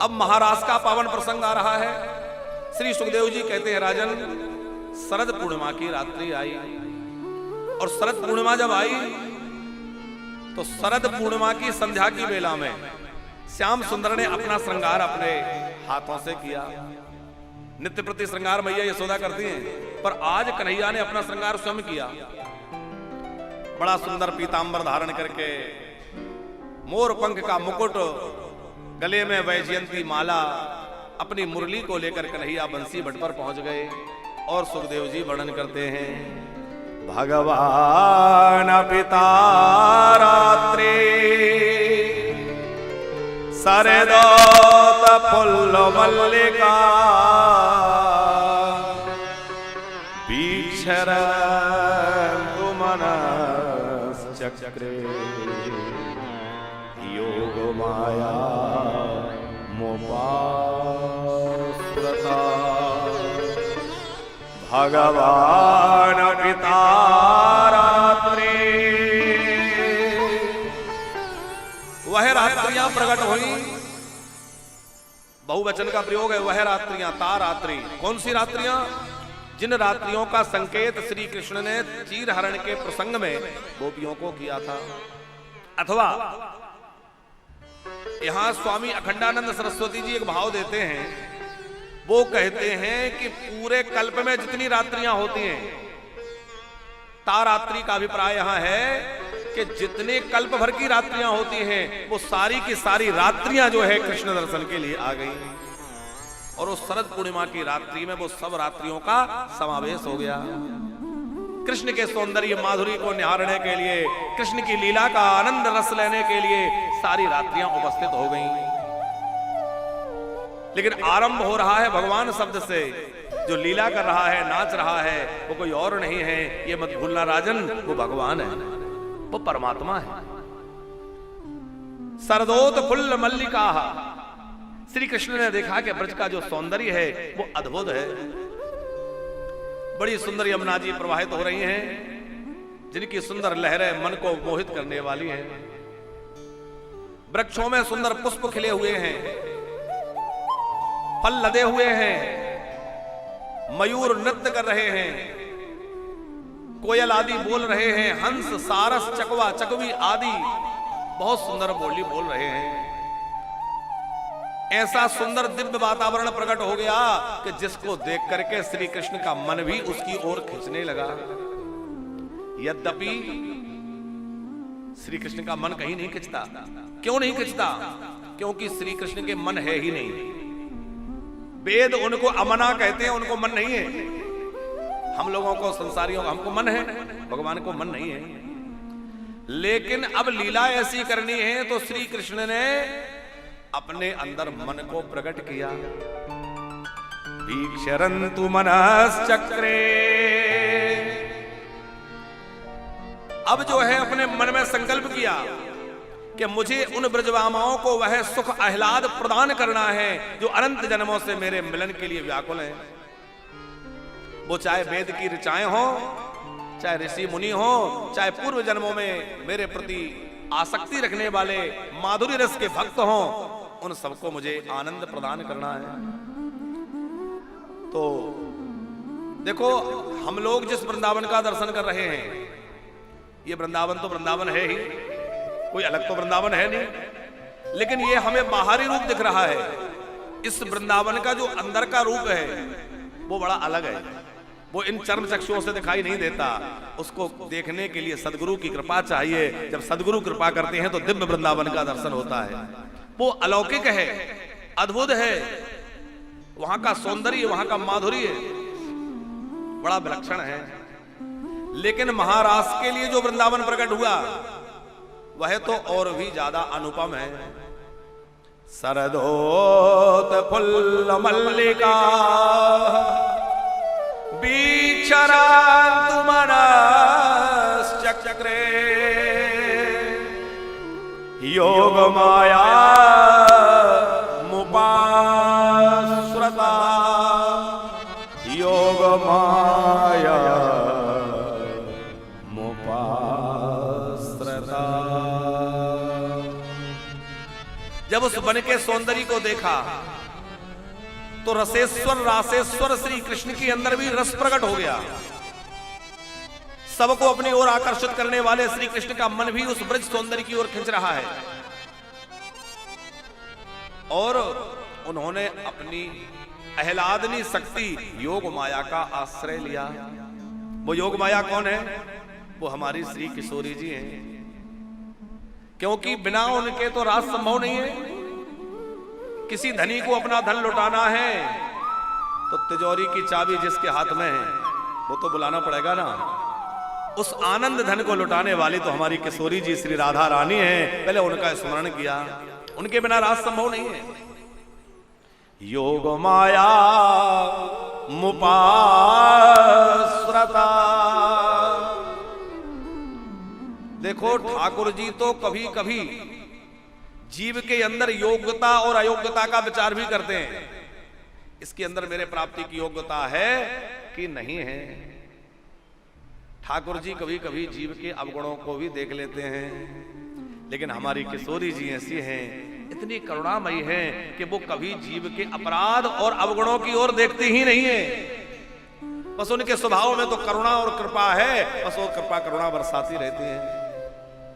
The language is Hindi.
अब महाराज का पावन प्रसंग आ रहा है। श्री सुखदेव जी कहते हैं, राजन, शरद पूर्णिमा की रात्रि आई, और शरद पूर्णिमा जब आई तो शरद पूर्णिमा की संध्या की बेला में श्याम सुंदर ने अपना श्रृंगार अपने हाथों से किया। नित्य प्रति श्रृंगार मैया यशोदा करती हैं, पर आज कन्हैया ने अपना श्रृंगार स्वयं किया। बड़ा सुंदर पीतांबर धारण करके, मोर पंख का मुकुट, गले में वैजयंती माला, अपनी मुरली को लेकर कन्हैया बंसी भट पर पहुंच गए। और सुखदेव जी वर्णन करते हैं, भगवान पिता रात्रि सरदोत फुल्ल मल्लिका बीक्षर मनस चक्रे योग माया मोपास्त्रता भगवान पिता रात्रि। वह रात्रियां प्रकट हुई, बहुवचन का प्रयोग है, वह रात्रियां, ता रात्रि। कौन सी रात्रियां? जिन रात्रियों का संकेत श्री कृष्ण ने चीरहरण के प्रसंग में गोपियों को किया था। अथवा यहां स्वामी अखंडानंद सरस्वती जी एक भाव देते हैं, वो कहते हैं कि पूरे कल्प में जितनी रात्रियां होती हैं, तारात्रि का अभिप्राय यहां है कि जितने कल्प भर की रात्रियां होती हैं, वो सारी की सारी रात्रियां जो है कृष्ण दर्शन के लिए आ गई। और उस शरद पूर्णिमा की रात्रि में वो सब रात्रियों का समावेश हो गया। कृष्ण के सौंदर्य माधुरी को निहारने के लिए, कृष्ण की लीला का आनंद रस लेने के लिए सारी रात्रियां उपस्थित हो गईं। लेकिन आरंभ हो रहा है भगवान शब्द से। जो लीला कर रहा है, नाच रहा है, वो कोई और नहीं है, ये मत भूलना राजन, वो भगवान है, वो परमात्मा है। सरदोत फुल्ल मल्लिका, श्री कृष्ण ने देखा कि ब्रज का जो सौंदर्य है वो अद्भुत है। बड़ी सुंदर यमुना जी प्रवाहित हो रही हैं, जिनकी सुंदर लहरें मन को मोहित करने वाली हैं। वृक्षों में सुंदर पुष्प खिले हुए हैं, फल लदे हुए हैं, मयूर नृत्य कर रहे हैं, कोयल आदि बोल रहे हैं, हंस, सारस, चकवा, चकवी आदि बहुत सुंदर बोली बोल रहे हैं। ऐसा सुंदर दिव्य वातावरण प्रकट हो गया कि जिसको देख करके श्री कृष्ण का मन भी उसकी ओर खींचने लगा। यद्यपि श्री कृष्ण का मन कहीं नहीं खिंचता। क्यों नहीं खिंचता? क्योंकि श्री कृष्ण के मन है ही नहीं। वेद उनको अमना कहते हैं, उनको मन नहीं है। हम लोगों को, संसारियों को, हमको मन है, भगवान को मन नहीं है। लेकिन अब लीला ऐसी करनी है तो श्री कृष्ण ने अपने अंदर मन को प्रकट किया। वीक्षरन्तु मनश्चक्रे, अब जो है अपने मन में संकल्प किया कि मुझे उन ब्रजवामाओं को वह सुख आह्लाद प्रदान करना है जो अनंत जन्मों से मेरे मिलन के लिए व्याकुल है। वो चाहे वेद की ऋचाएं हो, चाहे ऋषि मुनि हो, चाहे पूर्व जन्मों में मेरे प्रति आसक्ति रखने वाले माधुरी रस के भक्त हो, उन सबको मुझे आनंद प्रदान करना है। तो देखो, हम लोग जिस वृंदावन का दर्शन कर रहे हैं, ये वृंदावन तो वृंदावन है ही, कोई अलग तो वृंदावन है नहीं, लेकिन ये हमें बाहरी रूप दिख रहा है। इस वृंदावन का जो अंदर का रूप है वो बड़ा अलग है। वो इन चर्म चक्षुओं से दिखाई नहीं देता। उसको देखने के लिए सदगुरु की कृपा चाहिए। जब सदगुरु कृपा करते हैं तो दिव्य वृंदावन का दर्शन होता है। वो अलौकिक है, अद्भुत है। वहां का सौंदर्य, वहां का माधुर्य बड़ा विलक्षण है। लेकिन महाराज के लिए जो वृंदावन प्रकट हुआ वह तो और भी ज्यादा अनुपम है। सरदोत फुल्ल मल्लिका वीक्षरन्तु मनश्चक्रे योग माया मुपास्त्रता योग माया मुपास्त्रता। जब उस वन के सौंदर्य को देखा तो रसेश्वर रासेश्वर श्री कृष्ण के अंदर भी रस प्रकट हो गया। सबको अपनी ओर आकर्षित करने वाले श्री कृष्ण का मन भी उस ब्रज सौंदर्य की ओर खिंच रहा है। और उन्होंने अपनी आह्लादनी शक्ति योग माया का आश्रय लिया। वो योग माया कौन है? वो हमारी श्री किशोरी जी हैं, क्योंकि बिना उनके तो राज संभव नहीं है। किसी धनी को अपना धन लुटाना है तो तिजोरी की चाबी जिसके हाथ में है वो तो बुलाना पड़ेगा ना। उस आनंद धन को लुटाने वाली तो हमारी किशोरी जी श्री राधा रानी है। पहले उनका स्मरण किया, उनके बिना राज संभव नहीं है। योग माया मुपाश्रता। देखो ठाकुर जी तो कभी कभी जीव के अंदर योग्यता और अयोग्यता का विचार भी करते हैं। इसके अंदर मेरे प्राप्ति की योग्यता है कि नहीं है। ठाकुर जी कभी कभी जीव के अवगुणों को भी देख लेते हैं, लेकिन हमारी किशोरी जी ऐसी हैं, इतनी करुणामयी हैं कि वो कभी जीव के अपराध और अवगुणों की ओर देखती ही नहीं है। बस उनके स्वभाव में तो करुणा और कृपा है, बस वो कृपा करुणा बरसाती रहती है।